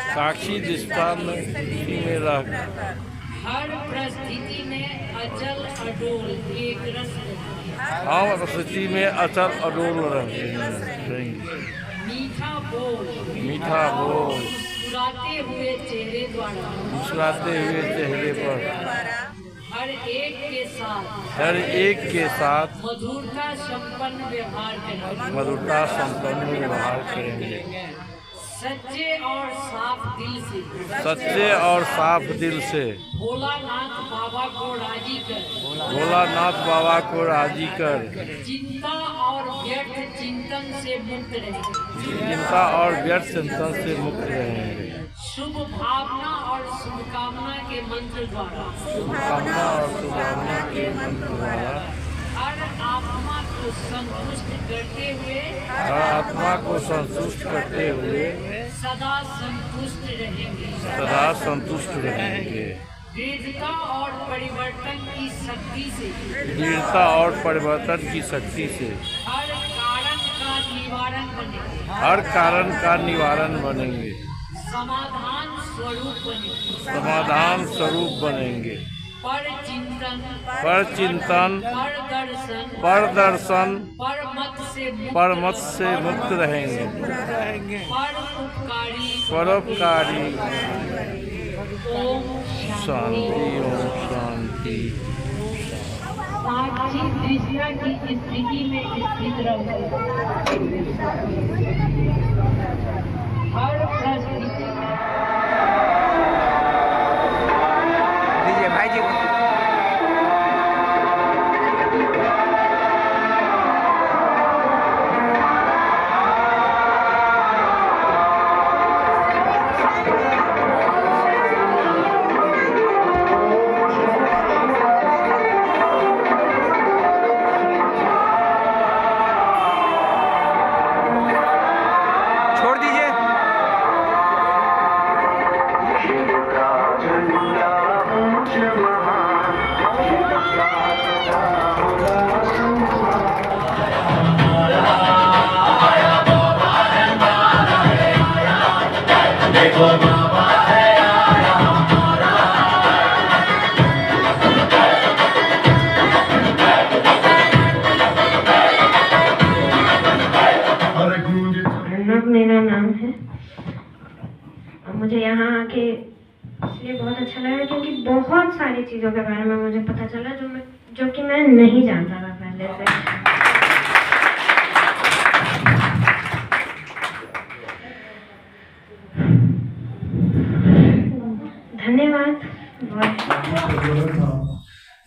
साक्षी दृष्टान में रह हर परिस्थिति में अचल अडोल एक रस हम परिस्थिति में अचल अडोल रहेंगे। मीठा बोल मुस्कुराते हुए चेहरे द्वारा पर हर एक के साथ मधुरता संपन्न व्यवहार करेंगे। सच्चे और साफ दिल से भोलानाथ बाबा को राजी कर चिंता और व्यर्थ चिंतन से मुक्त रहेंगे। शुभ भावना और शुभकामना के मंत्र द्वारा हर आत्मा को संतुष्ट करते हुए सदा संतुष्ट रहेंगे। दृढ़ता और परिवर्तन की शक्ति से हर कारण का निवारण बनेंगे। समाधान स्वरूप बनेंगे। पर चिंतन पर दर्शन पर मत से मुक्त रहेंगे। परोपकारी शांति ओम शांति। साक्षी दृष्टा की स्थिति में स्थित रहो। हर परिस्थिति भाई जी छोड़ दीजिए। मेरा नाम है और मुझे यहाँ आके इसलिए बहुत अच्छा लगा क्योंकि बहुत सारी चीज़ों के बारे में मुझे पता चला जो कि मैं नहीं जानता था पहले से। धन्यवाद।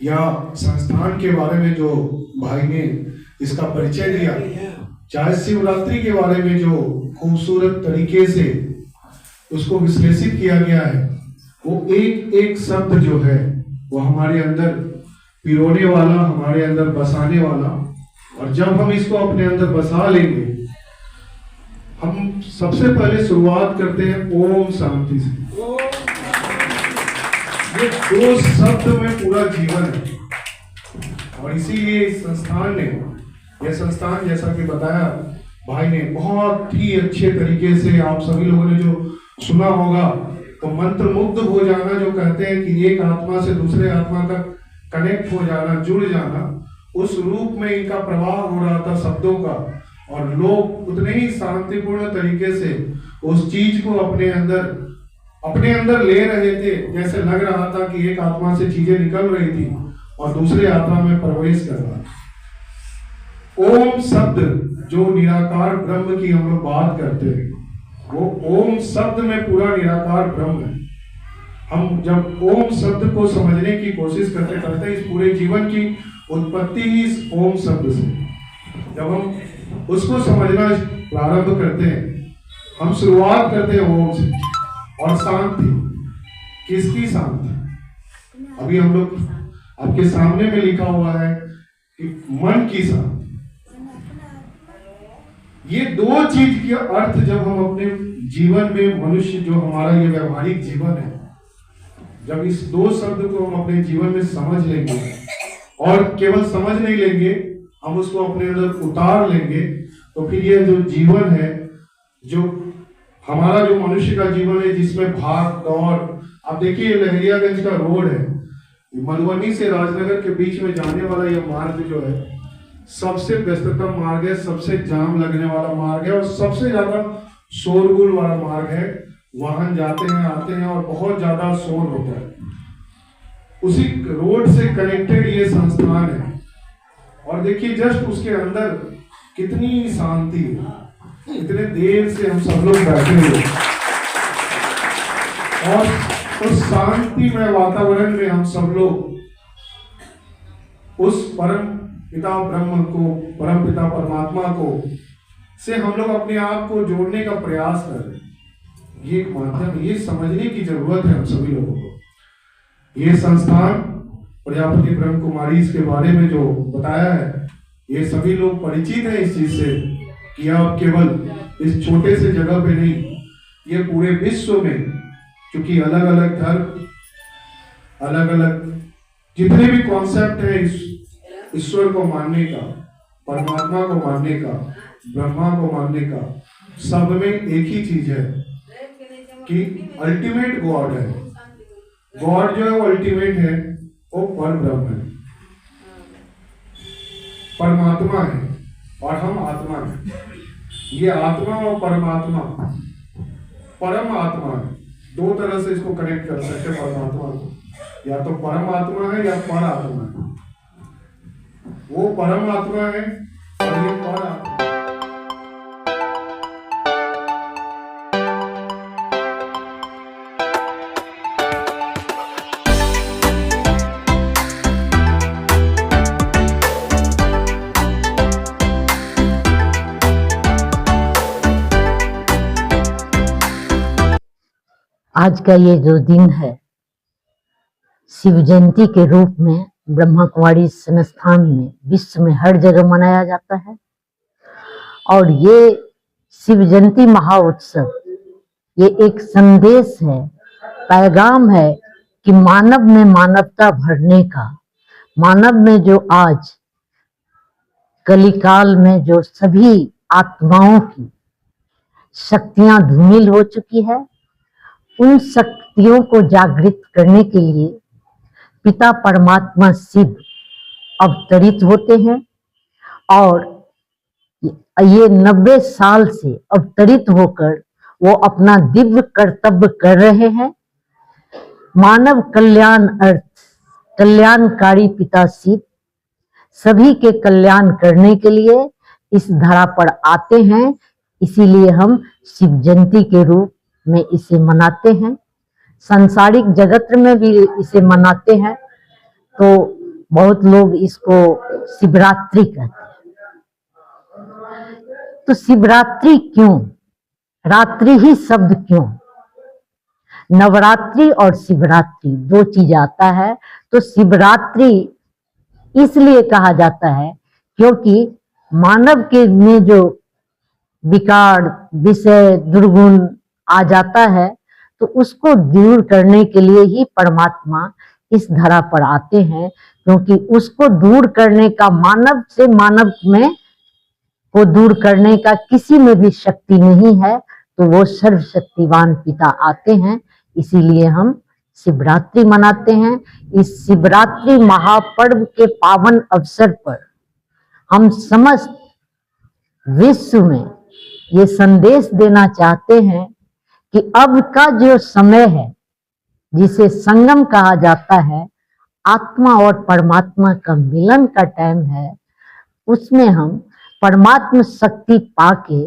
या संस्थान के बारे में जो भाई ने इसका परिचय दिया, चाहे शिवरात्रि के बारे में जो खूबसूरत तरीके से उसको विश्लेषित किया गया है, वो एक एक शब्द जो है वो हमारे अंदर पिरोने वाला, हमारे अंदर बसाने वाला। और जब हम इसको अपने अंदर बसा लेंगे, हम सबसे पहले शुरुआत करते हैं ओम शांति से। ये दो शब्द में पूरा जीवन है। और इसीलिए इस संस्थान ने, यह संस्थान जैसा कि बताया भाई ने, बहुत ही अच्छे तरीके से, आप सभी लोगों ने जो सुना होगा तो मंत्र मुग्ध हो जाना, जो कहते हैं कि एक आत्मा से दूसरे आत्मा का कनेक्ट हो जाना, जुड़ जाना, उस रूप में इनका प्रवाह हो रहा था शब्दों का। और लोग उतने ही शांतिपूर्ण तरीके से उस चीज को अपने अंदर ले रहे थे, जैसे लग रहा था कि एक आत्मा से चीजें निकल रही थी और दूसरे आत्मा में प्रवेश कर रहा था। ओम शब्द जो निराकार ब्रह्म की हम लोग बात करते हैं, वो ओम शब्द में पूरा निराकार ब्रह्म है। हम जब ओम शब्द को समझने की कोशिश करते करते इस पूरे जीवन की उत्पत्ति ही इस ओम शब्द से, जब हम उसको समझना प्रारंभ करते हैं, हम शुरुआत करते हैं ओम से। और शांति, किसकी शांति? अभी हम लोग आपके सामने में लिखा हुआ है कि मन की शांति। ये दो चीज के अर्थ जब हम अपने जीवन में, मनुष्य जो हमारा ये व्यवहारिक जीवन है, जब इस दो शब्द को हम अपने जीवन में समझ लेंगे, और केवल समझ नहीं लेंगे, हम उसको अपने अंदर उतार लेंगे, तो फिर ये जो जीवन है, जो हमारा जो मनुष्य का जीवन है, जिसमें भाग दौड़, आप देखिए लहरियागंज का रोड है, मधुबनी से राजनगर के बीच में जाने वाला ये मार्ग जो है सबसे व्यस्ततम मार्ग है, सबसे जाम लगने वाला मार्ग है, और सबसे ज्यादा शोरगुल वाला मार्ग है। वाहन जाते हैं आते हैं और बहुत ज्यादा शोर होता है। उसी रोड से कनेक्टेड ये संस्थान है, और देखिए जस्ट उसके अंदर कितनी शांति है। इतने देर से हम सब लोग बैठे हुए, और उस शांतिमय वातावरण में हम सब लोग उस परम पिता ब्रह्म को, परम पिता परमात्मा को से हम लोग अपने आप को जोड़ने का प्रयास कर रहे हैं। ये एक माध्यम, ये समझने की जरूरत है हम सभी लोगों को। ये संस्थान प्रजापति ब्रह्म कुमारी इसके बारे में जो बताया है, ये सभी लोग परिचित हैं इस चीज से कि अब केवल इस छोटे से जगह पे नहीं, ये पूरे विश्व में, क्योंकि अलग अलग धर्म, अलग अलग जितने भी कॉन्सेप्ट है ईश्वर को मानने का, परमात्मा को मानने का, ब्रह्मा को मानने का, सब में एक ही चीज है कि अल्टीमेट गॉड है। गॉड जो है वो अल्टीमेट है, वो पर ब्रह्म है, परमात्मा है, और हम आत्मा है। ये आत्मा और परमात्मा, परम आत्मा है, दो तरह से इसको कनेक्ट कर सकते हैं परमात्मा को, या तो परम आत्मा है या पर आत्मा है। वो परम आत्मा है और ये पर आत्मा। आज का ये जो दिन है, शिव जयंती के रूप में ब्रह्मा कुमारी संस्थान में विश्व में हर जगह मनाया जाता है। और ये शिव जयंती महाउत्सव, ये एक संदेश है, पैगाम है कि मानव में मानवता भरने का, मानव में जो आज कलिकाल में जो सभी आत्माओं की शक्तियां धूमिल हो चुकी है, उन शक्तियों को जागृत करने के लिए पिता परमात्मा शिव अवतरित होते हैं। और ये 90 साल से अवतरित होकर वो अपना दिव्य कर्तव्य कर रहे हैं। मानव कल्याण अर्थ कल्याणकारी पिता शिव सभी के कल्याण करने के लिए इस धरा पर आते हैं। इसीलिए हम शिव जयंती के रूप में इसे मनाते हैं। सांसारिक जगत में भी इसे मनाते हैं। तो बहुत लोग इसको शिवरात्रि कहते हैं। तो शिवरात्रि क्यों, रात्रि ही शब्द क्यों? नवरात्रि और शिवरात्रि दो चीज आता है। तो शिवरात्रि इसलिए कहा जाता है क्योंकि मानव के में जो विकार, विषय, दुर्गुण आ जाता है, तो उसको दूर करने के लिए ही परमात्मा इस धरा पर आते हैं। क्योंकि उसको दूर करने का, मानव से मानव में को दूर करने का किसी में भी शक्ति नहीं है, तो वो सर्वशक्तिवान पिता आते हैं। इसीलिए हम शिवरात्रि मनाते हैं। इस शिवरात्रि महापर्व के पावन अवसर पर हम समस्त विश्व में ये संदेश देना चाहते हैं कि अब का जो समय है, जिसे संगम कहा जाता है, आत्मा और परमात्मा का मिलन का टाइम है, उसमें हम परमात्मा शक्ति पाके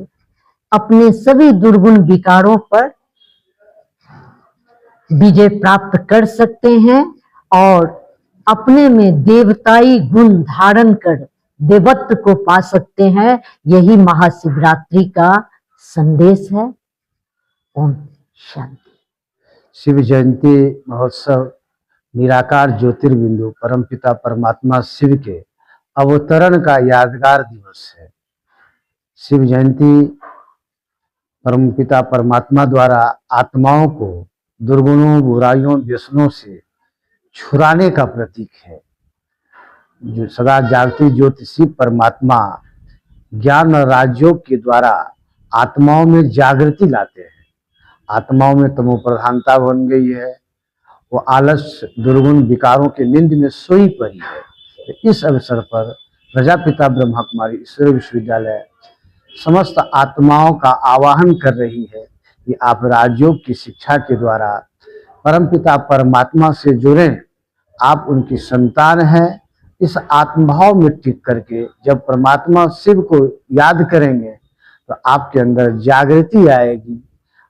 अपने सभी दुर्गुण विकारों पर विजय प्राप्त कर सकते हैं और अपने में देवताई गुण धारण कर देवत्व को पा सकते हैं। यही महाशिवरात्रि का संदेश है। ओम शांति। शिव जयंती महोत्सव निराकार ज्योतिर्बिंदु परमपिता परमात्मा शिव के अवतरण का यादगार दिवस है। शिव जयंती परमपिता परमात्मा द्वारा आत्माओं को दुर्गुणों, बुराइयों, व्यसनों से छुड़ाने का प्रतीक है। जो सदा जागती ज्योति शिव परमात्मा ज्ञान और राजयोग के द्वारा आत्माओं में जागृति लाते हैं। आत्माओं में तमो प्रधानता बन गई है, वो आलस, दुर्गुण, विकारों के निंद में सोई पड़ी है। तो इस अवसर पर प्रजापिता ब्रह्मा कुमारी ईश्वरीय विश्वविद्यालय समस्त आत्माओं का आवाहन कर रही है कि आप राजयोग की शिक्षा के द्वारा परमपिता परमात्मा से जुड़ें। आप उनकी संतान हैं। इस आत्मभाव में टिक करके जब परमात्मा शिव को याद करेंगे तो आपके अंदर जागृति आएगी,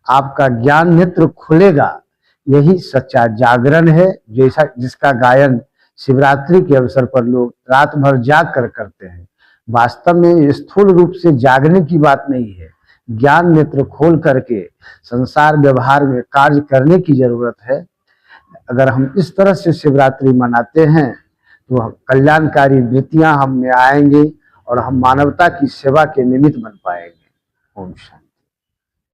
आपका ज्ञान नेत्र खुलेगा। यही सच्चा जागरण है, जैसा जिसका गायन शिवरात्रि के अवसर पर लोग रात भर जाग कर करते हैं। वास्तव में स्थूल रूप से जागने की बात नहीं है, ज्ञान नेत्र खोल करके संसार व्यवहार में कार्य करने की जरूरत है। अगर हम इस तरह से शिवरात्रि मनाते हैं तो हम कल्याणकारी वृत्तियां हम में आएंगी और हम मानवता की सेवा के निमित्त बन पाएंगे। ओम शांति।